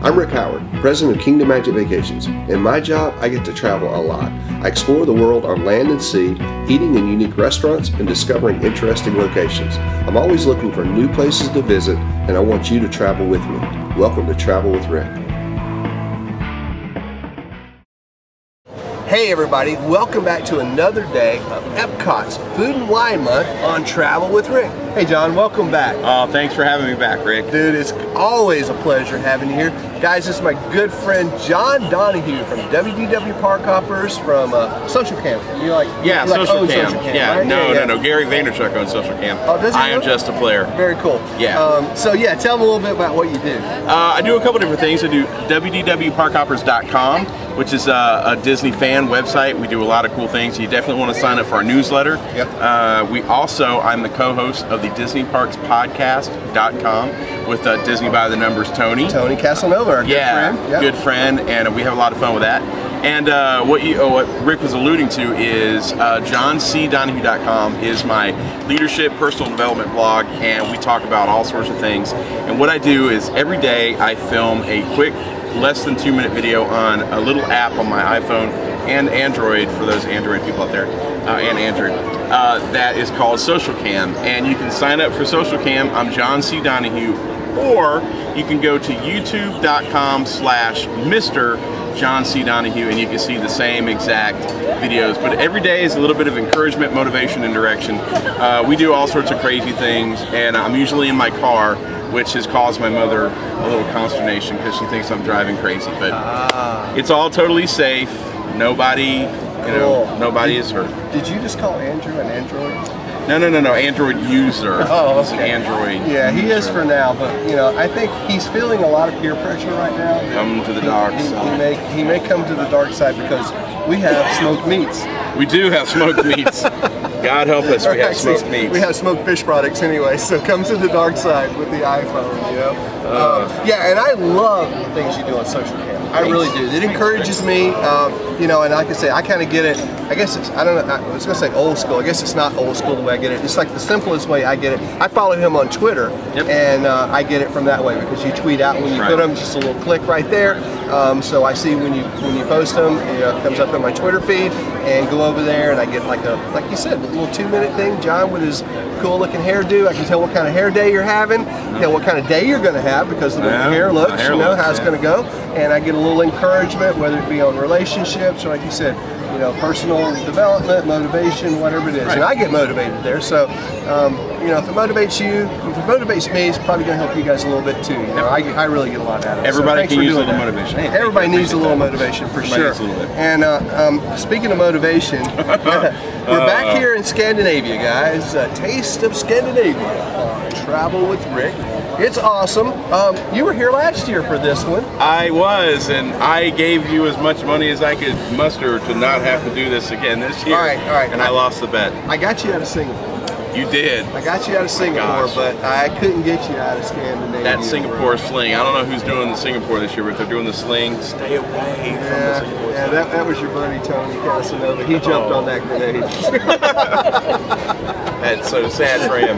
I'm Rick Howard, president of Kingdom Magic Vacations. In my job, I get to travel a lot. I explore the world on land and sea, eating in unique restaurants and discovering interesting locations. I'm always looking for new places to visit, and I want you to travel with me. Welcome to Travel with Rick. Hey everybody, welcome back to another day of Epcot's Food and Wine Month on Travel with Rick. Hey John, welcome back. Oh, thanks for having me back, Rick. Dude, it's always a pleasure having you here. Guys, this is my good friend John Donahue from WDW Park Hoppers from Social Cam. Social Cam. Right? No. Gary Vaynerchuk owns Social Cam. Oh, does he? I am just a player. Very cool. Yeah. So tell me a little bit about what you do. I do a couple different things. I do wdwparkhoppers.com, which is a Disney fan website. We do a lot of cool things. You definitely want to sign up for our newsletter. Yep. I'm the co-host of the DisneyParksPodcast.com with Disney by the Numbers Tony. Tony Casanova, our good friend. Yep. Good friend, and we have a lot of fun with that. And what Rick was alluding to is johncdonahue.com is my leadership personal development blog, and we talk about all sorts of things. And what I do is every day I film a quick, less than 2-minute video on a little app on my iPhone and Android, for those Android people out there, and Android, that is called Social Cam. And you can sign up for Social Cam. I'm John C. Donahue, or you can go to youtube.com/Mr. John C. Donahue, and you can see the same exact videos. But every day is a little bit of encouragement, motivation, and direction. We do all sorts of crazy things, and I'm usually in my car, which has caused my mother a little consternation because she thinks I'm driving crazy. But it's all totally safe. Nobody, nobody is hurt. Did you just call Andrew an android? No. Android user. Oh, okay. He's an Android. Yeah, he is for now, but I think he's feeling a lot of peer pressure right now. Come to the dark side. He may come to the dark side because we have smoked meats. We do have smoked meats. God help us, we have smoked meats. We have smoked fish products anyway, so come to the dark side with the iPhone, and I love the things you do on social media. I really do. It encourages me, and like I say, I kind of get it. I guess it's, I don't know, I was going to say old school. I guess it's not old school the way I get it. It's like the simplest way I get it. I follow him on Twitter, and I get it from that way because you tweet out when you put them, just a little click right there. So I see when you post them, it comes up in my Twitter feed, and go over there, and I get like you said, a little 2-minute thing. John with his cool looking hairdo. I can tell what kind of hair day you're having, tell what kind of day you're going to have because of the way your hair looks, how it's going to go. And I get a little encouragement, whether it be on relationships or, like you said, personal development, motivation, whatever it is. And I get motivated there. So, if it motivates you, if it motivates me, it's probably going to help you guys a little bit too. I really get a lot out of it. Everybody can use a little motivation. Hey, everybody needs a little motivation for sure. And speaking of motivation, we're back here in Scandinavia, guys. Taste of Scandinavia. Travel with Rick. It's awesome. You were here last year for this one. I was, and I gave you as much money as I could muster to not have to do this again this year. All right. And I lost the bet. I got you out of Singapore. You did. I got you out of Singapore, but I couldn't get you out of Scandinavia. That Singapore sling. I don't know who's doing the Singapore this year, but if they're doing the sling, stay away from the Singapore. Yeah, that was your buddy Tony Casanova. He jumped on that grenade. That's so sad for him.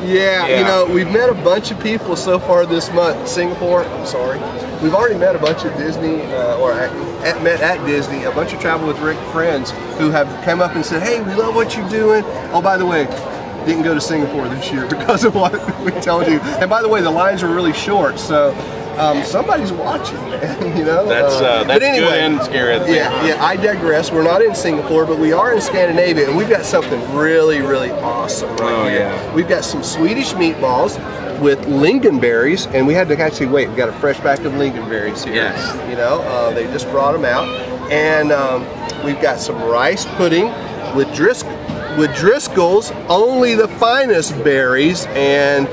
Yeah, we've met a bunch of people so far this month. Singapore, I'm sorry. We've already met a bunch of Disney, met at Disney, a bunch of Travel with Rick friends who have come up and said, hey, we love what you're doing. Oh, by the way, didn't go to Singapore this year because of what we told you. And by the way, the lines are really short, so somebody's watching, man, That's but anyway, good and scary at the same time. I digress. We're not in Singapore, but we are in Scandinavia, and we've got something really, really awesome right here. We've got some Swedish meatballs with lingonberries, and we had to actually wait. We got a fresh pack of lingonberries here. Yes. They just brought them out, and we've got some rice pudding with Driscoll's, only the finest berries, and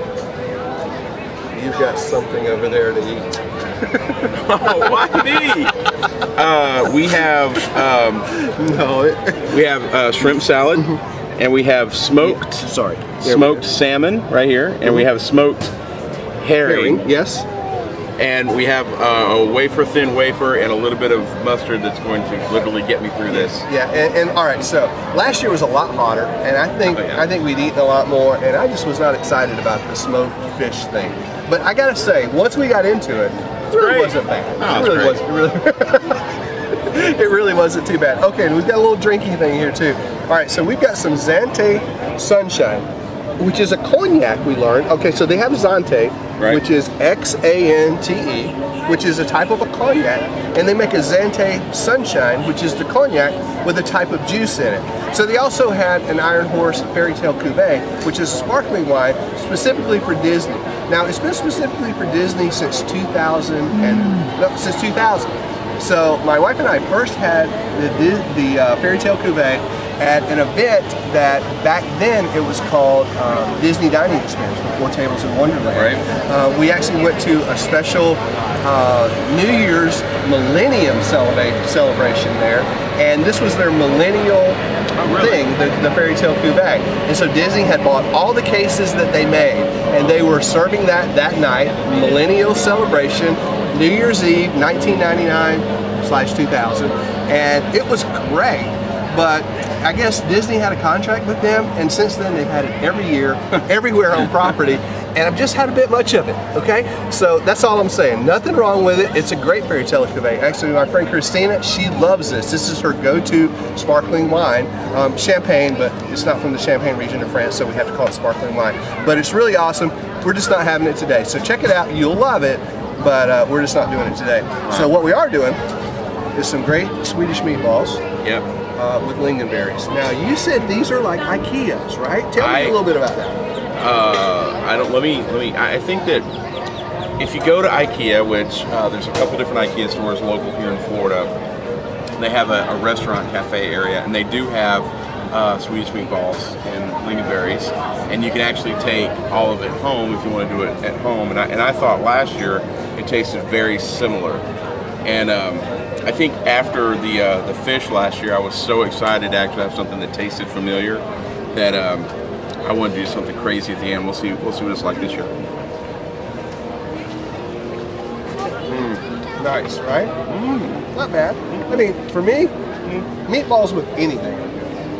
you've got something over there to eat. Oh, why me? We have shrimp salad, and we have smoked salmon right here, and we have smoked herring. Yes. And we have a thin wafer and a little bit of mustard that's going to literally get me through this. Yeah, and all right, so last year was a lot hotter, and I think we'd eaten a lot more, and I just was not excited about the smoked fish thing. But I gotta say, once we got into it, great. Wasn't bad. Oh, it really great. wasn't. It really wasn't too bad. Okay, and we've got a little drinky thing here too. All right, so we've got some Zante Sunshine, which is a cognac, we learned. Okay, so they have Zante, which is Xante, which is a type of a cognac, and they make a Zante Sunshine, which is the cognac with a type of juice in it. So they also had an Iron Horse Fairy Tale Cuvée, which is a sparkling wine specifically for Disney. Now, it's been specifically for Disney since 2000. So my wife and I first had the Fairy Tale Cuvée at an event that back then it was called Disney Dining Experience with Four Tables in Wonderland. Right. We actually went to a special New Year's Millennium celebration there, and this was their millennial thing, the Fairy Tale Cuvée. And so Disney had bought all the cases that they made, and they were serving that night, millennial celebration, New Year's Eve, 1999/2000, and it was great. But I guess Disney had a contract with them, and since then they've had it every year, everywhere on property, and I've just had a bit much of it, okay? So that's all I'm saying. Nothing wrong with it. It's a great Fairy Tale Cuvée. Actually, my friend Christina, she loves this. This is her go-to sparkling wine. Champagne, but it's not from the Champagne region of France, so we have to call it sparkling wine. But it's really awesome. We're just not having it today. So check it out. You'll love it, but we're just not doing it today. So what we are doing is some great Swedish meatballs. Yep. With lingonberries. Now you said these are like IKEAs, right? Tell me a little bit about that. I think that if you go to IKEA, which there's a couple different IKEA stores local here in Florida, they have a restaurant cafe area, and they do have Swedish meatballs and lingonberries, and you can actually take all of it home if you want to do it at home. And I thought last year it tasted very similar, and I think after the fish last year, I was so excited to actually have something that tasted familiar that I wanted to do something crazy at the end. We'll see what it's like this year. Nice, right? Not bad. I mean, for me, meatballs with anything.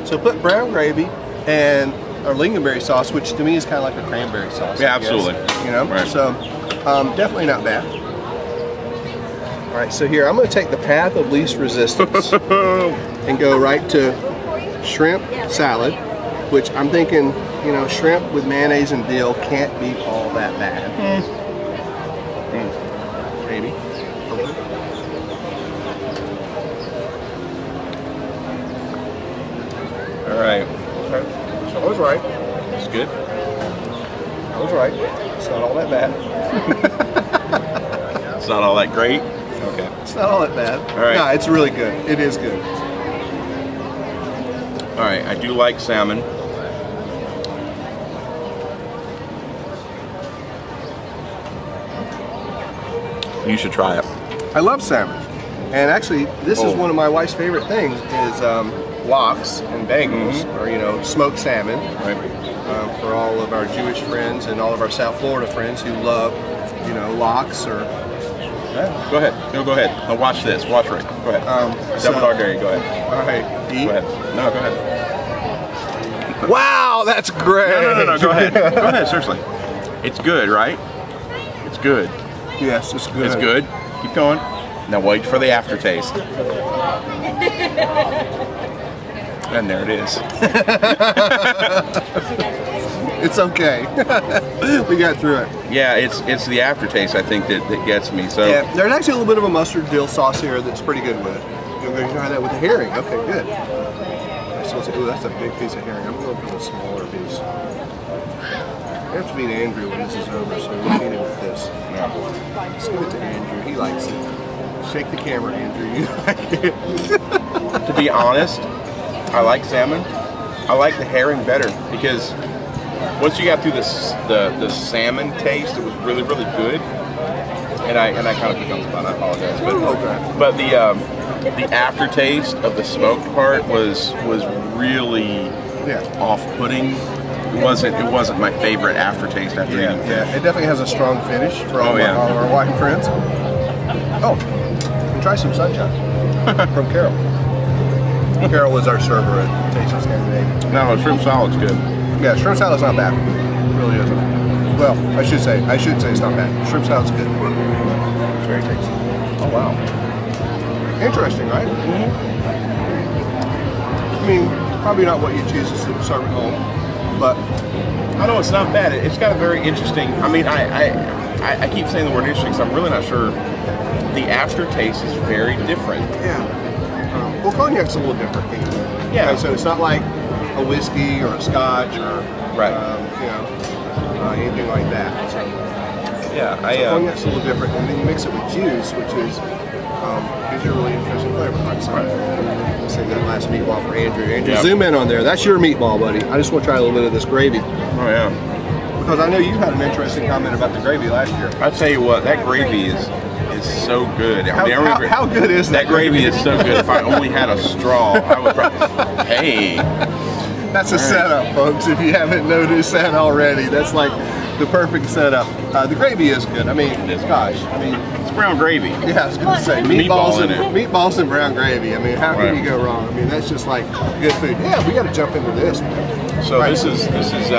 So put brown gravy and a lingonberry sauce, which to me is kind of like a cranberry sauce. Yeah, absolutely. You know, right. So definitely not bad. All right, so here I'm going to take the path of least resistance and go right to shrimp salad, which I'm thinking, you know, shrimp with mayonnaise and dill can't be all that bad. Maybe. All right. Okay. So I was right. It's good. I was right. It's not all that bad. It's not all that great. Okay. It's not all that bad. All right. No, it's really good. It is good. All right. I do like salmon. You should try it. I love salmon. And actually, this is one of my wife's favorite things is lox and bagels, or, you know, smoked salmon. Right. For all of our Jewish friends and all of our South Florida friends who love, you know, lox or... Yeah. Go ahead. No, go ahead. Now watch this. Watch Rick. Go ahead. Double dog dairy. Go ahead. All right. Eat. Go ahead. No, go ahead. Wow, that's great. No. Go ahead. Go ahead. Seriously. It's good, right? It's good. Yes, it's good. It's good. Keep going. Now wait for the aftertaste. And there it is. It's okay. We got through it. Yeah, it's the aftertaste I think that gets me. So yeah, there's actually a little bit of a mustard dill sauce here that's pretty good with it. You're going to try that with the herring. Okay, good. So ooh, that's a big piece of herring. I'm going to put a smaller piece. I have to feed Andrew when this is over, so we'll feed him with this. yeah. Let's give it to Andrew. He likes it. Shake the camera, Andrew. You like it. To be honest, I like salmon. I like the herring better because once you got through the salmon taste, it was really, really good. And I kind of become spun. I apologize, but the aftertaste of the smoked part was really off-putting. It wasn't my favorite aftertaste after eating fish. Yeah, it definitely has a strong finish for all of our wine friends. Oh, and try some sunshine from Carol. Carol was our server at Taste of Scandinavia. No, shrimp salad's good. Yeah, shrimp salad's not bad. It really isn't. Well, I should say it's not bad. Shrimp salad's good. It's very tasty. Interesting, right? I mean, probably not what you choose to serve at home, but I know it's not bad. It's got a very interesting. I mean, I keep saying the word interesting because I'm really not sure. The aftertaste is very different. Yeah. Well, cognac's a little different. Yeah. Okay, so it's not like a whiskey or a scotch or right. You know, anything like that. So, yeah, cognac's a little different, and then you mix it with juice, which is gives you a really interesting flavor. Like I'll save that last meatball for Andrew. Andrew, zoom in on there. That's your meatball, buddy. I just want to try a little bit of this gravy. Oh yeah. Because I know you had an interesting comment about the gravy last year. I tell you what, that gravy is so good. How good is that? That gravy is so good. If I only had a straw, I would probably. Hey. That's a setup, folks. If you haven't noticed that already, that's like the perfect setup. The gravy is good. I mean, gosh, I mean, it's brown gravy. Yeah, I was going to say meatballs and brown gravy. I mean, how can you go wrong? I mean, that's just like good food. Yeah, we got to jump into this. So this is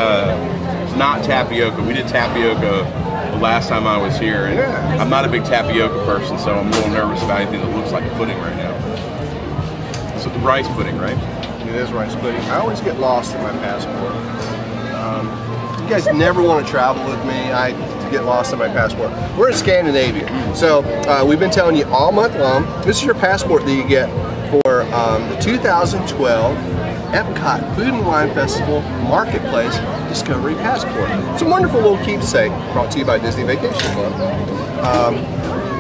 not tapioca. We did tapioca the last time I was here, and I'm not a big tapioca person, so I'm a little nervous about anything that looks like pudding right now. So the rice pudding, right? It is rice pudding. I always get lost in my passport. You guys never want to travel with me. I get lost in my passport. We're in Scandinavia, so we've been telling you all month long. This is your passport that you get for the 2012 Epcot Food and Wine Festival Marketplace Discovery Passport. It's a wonderful little keepsake brought to you by Disney Vacation Club.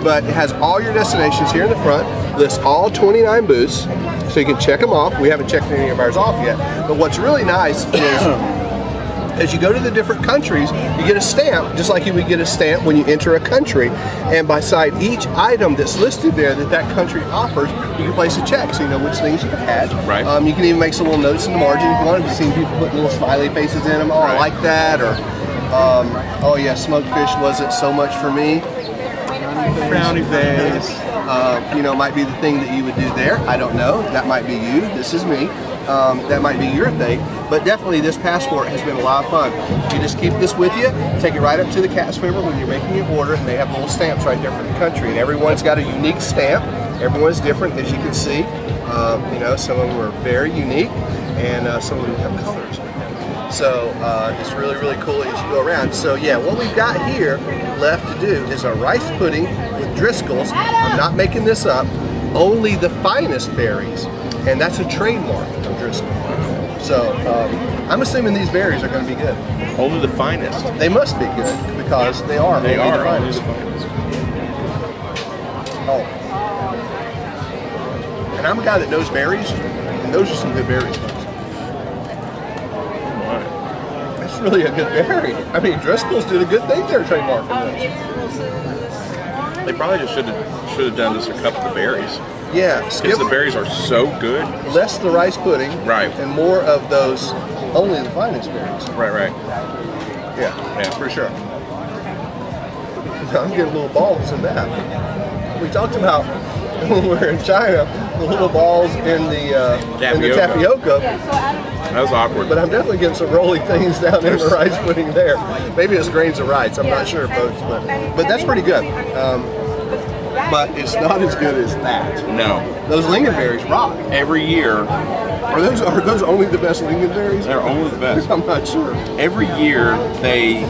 But it has all your destinations here in the front, lists all 29 booths, so you can check them off. We haven't checked any of ours off yet, but what's really nice is as you go to the different countries, you get a stamp, just like you would get a stamp when you enter a country, and beside each item that's listed there that country offers, you can place a check so you know which things you've had. Right. You can even make some little notes in the margin if you want. I've seen people put little smiley faces in them. Oh, I like that. Or, oh yeah, smoked fish wasn't so much for me. Frowny face. You know, might be the thing that you would do there. I don't know. That might be you. This is me. That might be your thing. But definitely this passport has been a lot of fun. You just keep this with you, take it right up to the cash member when you're making your order, and they have little stamps right there for the country. And everyone's got a unique stamp. Everyone's different, as you can see. You know, some of them are very unique, and some of them have colors. So it's really, really cool as you go around. So yeah, what we've got here left to do is a rice pudding with Driscoll's. I'm not making this up. Only the finest berries, and that's a trademark of Driscoll. So I'm assuming these berries are going to be good. Only the finest. They must be good because they are. They are only the finest. Oh, and I'm a guy that knows berries, and those are some good berries. That's really a good berry. I mean, Driscoll's did a good thing there, trademarking this. They probably just should have done just a cup of the berries. Yeah, because the berries are so good. Less the rice pudding, right, and more of those only the finest berries. Right. Yeah, for sure. I'm getting little balls in that. We talked about when we were in China, the little balls in the tapioca. That was awkward. But I'm definitely getting some rolling things down in the rice pudding there. Maybe it's grains of rice. I'm not sure, folks, but that's pretty good. But it's not as good as that. No. Those lingonberries rock. Every year. Are those only the best lingonberries? They're only the best. I'm not sure. Every year the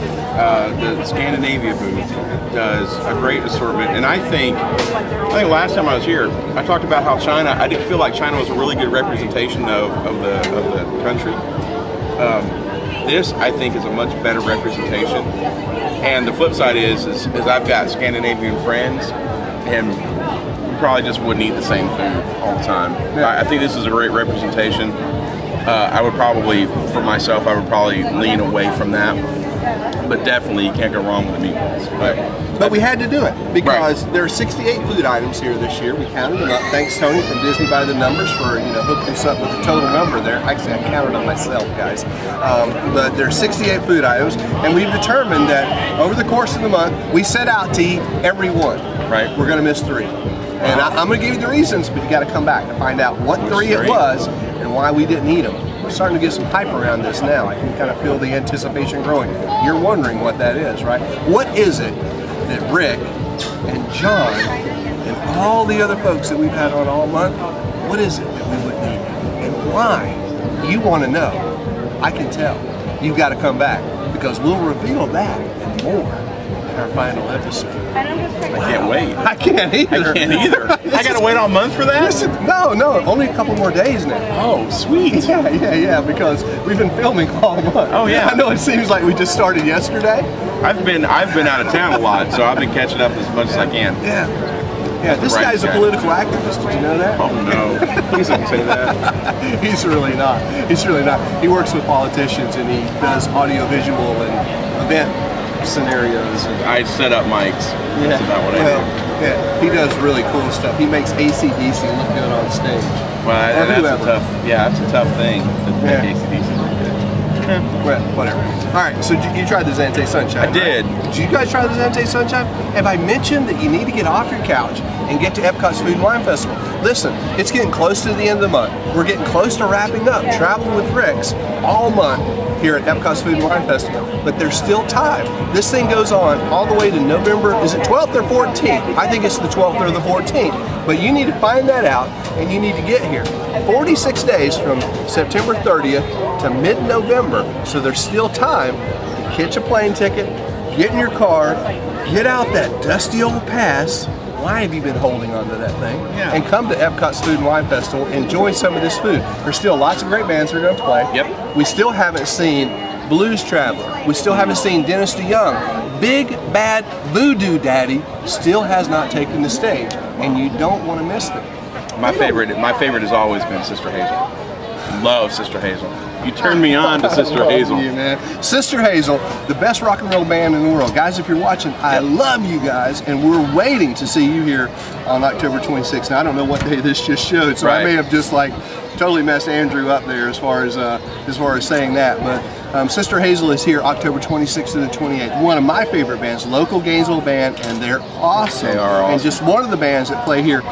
Scandinavia booth does a great assortment, and I think last time I was here, I talked about how China. I didn't feel like China was a really good representation of the country. This, I think, is a much better representation. And the flip side is I've got Scandinavian friends, and we probably just wouldn't eat the same food all the time. I think this is a great representation. I would probably, for myself, I would probably lean away from that. But definitely, you can't go wrong with the meatballs. But we had to do it because there are 68 food items here this year. We counted them up. Thanks, Tony, from Disney by the Numbers, for hooking us up with the total number there. Actually, I counted them myself, guys. But there are 68 food items, and we've determined that over the course of the month, we set out to eat every one. Right. We're going to miss 3. And I'm going to give you the reasons, but you got to come back to find out what 3 it was and why we didn't eat them. We're starting to get some hype around this now. I can kind of feel the anticipation growing. You're wondering what that is, right? What is it that Rick and John and all the other folks that we've had on all month, what is it that we wouldn't eat? And why? You want to know. I can tell. You've got to come back because we'll reveal that and more in our final episode. I can't wait. I can't either. I can't either. I gotta wait all month for that? No, only a couple more days now. Oh, sweet. Yeah, because we've been filming all month. Oh yeah. I know it seems like we just started yesterday. I've been out of town a lot, so I've been catching up as much as I can. Yeah, this guy's a political activist. Did you know that? Oh no, please don't say that. He's really not. He works with politicians and he does audio-visual and event scenarios. I set up mics. That's about what I do. Yeah, he does really cool stuff. He makes AC/DC look good on stage. Well, that's a tough thing to make AC/DC look good. Well, whatever. All right, so you tried the Zante Sunshine. I did. Right? Did you guys try the Zante Sunshine? Have I mentioned that you need to get off your couch and get to Epcot's Food and Wine Festival? Listen, it's getting close to the end of the month. We're getting close to wrapping up Travel with Rick's all month here at Epcot's Food and Wine Festival, but there's still time. This thing goes on all the way to November, is it 12th or 14th? I think it's the 12th or the 14th, but you need to find that out and you need to get here. 46 days from September 30th to mid-November, so there's still time to catch a plane ticket, get in your car, get out that dusty old pass. Why have you been holding on to that thing? Yeah. And come to Epcot's Food and Wine Festival, enjoy some of this food. There's still lots of great bands that are going to play. Yep. We still haven't seen Blues Traveler. We still haven't seen Dennis DeYoung. Big Bad Voodoo Daddy still has not taken the stage, and you don't want to miss them. My favorite has always been Sister Hazel. Love Sister Hazel. You turned me on to Sister Hazel. You, man. Sister Hazel, the best rock and roll band in the world. Guys, if you're watching, I love you guys, and we're waiting to see you here on October 26th. Now, I don't know what day this just showed, so I may have just like totally messed Andrew up there as far as saying that. But Sister Hazel is here October 26th to the 28th. One of my favorite bands, local Gainesville band, and they're awesome. They are awesome. And just one of the bands that play here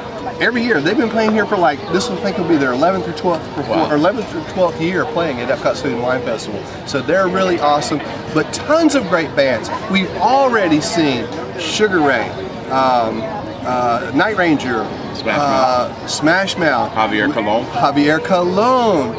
every year. They've been playing here for like, this will think will be their 11th or 12th year playing at Epcot's Food and Wine Festival. So they're really awesome, but tons of great bands. We've already seen Sugar Ray, Night Ranger, Smash Mouth, Javier Colon,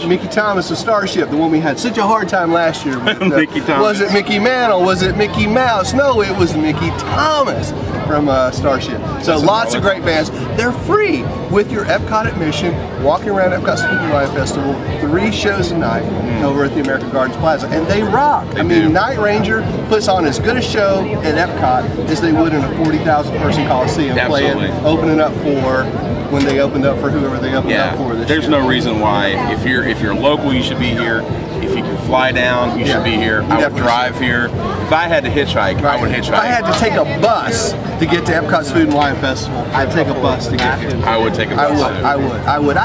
Mickey Thomas of Starship, the one we had such a hard time last year with. Mickey Thomas. Was it Mickey Mantle? Was it Mickey Mouse? No, it was Mickey Thomas from Starship. So lots of great bands. They're free with your Epcot admission, walking around Epcot's Food and Wine Festival, 3 shows a night over at the American Gardens Plaza, and they rock. I mean, Night Ranger puts on as good a show at Epcot as they would in a 40,000 person Coliseum, opening up for when they opened up for whoever they opened up for this There's year. no reason why. If you're local, you should be here. If you can fly down, you should be here. I would drive here. If I had to hitchhike, I would hitchhike. If I had to take a bus to get to Epcot's Food and Wine Festival, I'd take a bus to get here. I would take a bus. I would.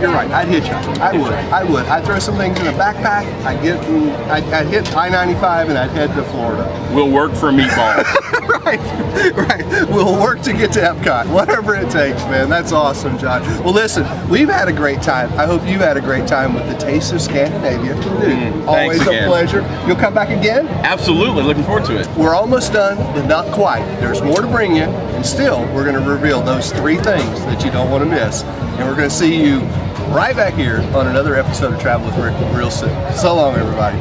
You're right. I'd hitchhike. I would. I'd throw some things in a backpack. I'd hit I-95 and I'd head to Florida. We'll work for meatballs. Right. We'll work to get to Epcot. Whatever it takes, man. That's awesome, John. Well, listen, we've had a great time. I hope you've had a great time with the Taste of Scandinavia. Dude, always a pleasure. You'll come back again? Absolutely. Looking forward to it. We're almost done, but not quite. There's more to bring you, and still, we're going to reveal those 3 things that you don't want to miss. And we're going to see you right back here on another episode of Travel with Rick real soon. So long, everybody.